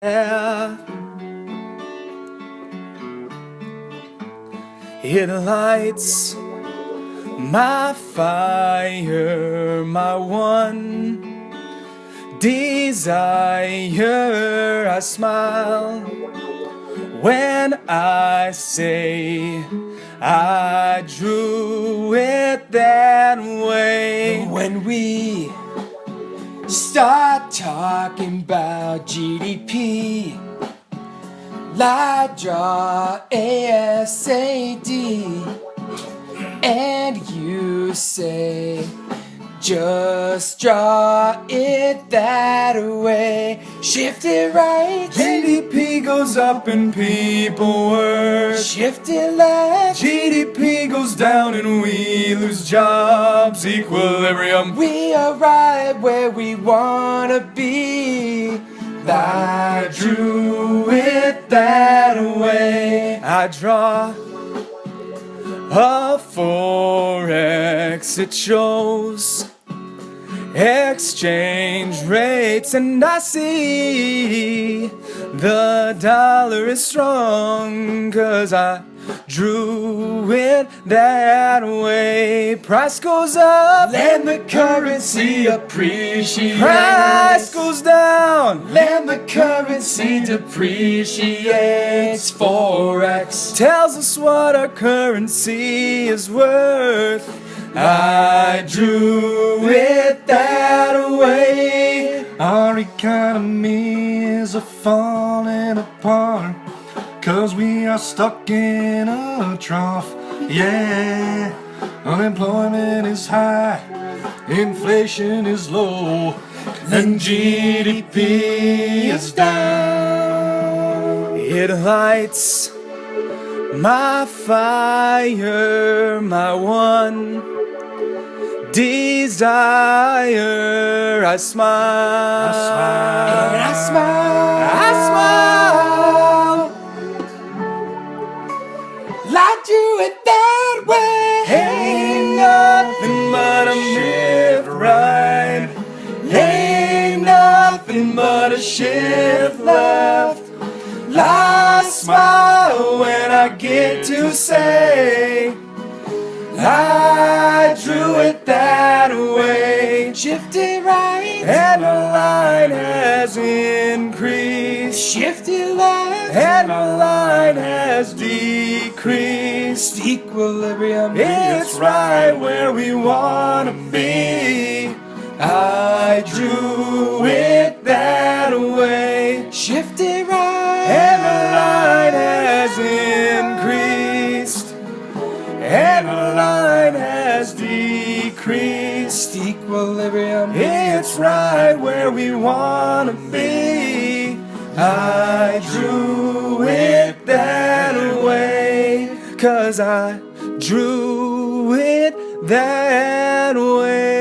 Yeah, it lights my fire, my one desire. I smile when I say I drew it that way. When we start talking about GDP, I draw ASAD, and you say just draw it that way. Shift it right, GDP goes up and people work. shift it left, GDP goes down and we lose jobs. Equilibrium. we are right where we wanna be. I drew it that way. I draw a forex. It shows exchange rates, and I see the dollar is strong, 'cause I drew it that way. Price goes up, Let the currency appreciate. price goes down. Let the currency depreciates. Forex Tells us what our currency is worth. I drew it that way. Our economy is a falling apart, 'cause we are stuck in a trough. Yeah, unemployment is high, inflation is low, and GDP is down. It lights my fire, my one desire. I smile, and I smile. I smile. I drew it that way. Ain't nothing but a shift right. Ain't nothing but a shift left. I smile when I get to say I drew it that way. Shift it right, And the line has increased, shift it left, and the line has decreased. equilibrium. It's right where we wanna be. I drew it that way. Shift it right, And the line has increased, and the line has decreased. equilibrium. It's right where we wanna be. I drew it that way, 'cause I drew it that way.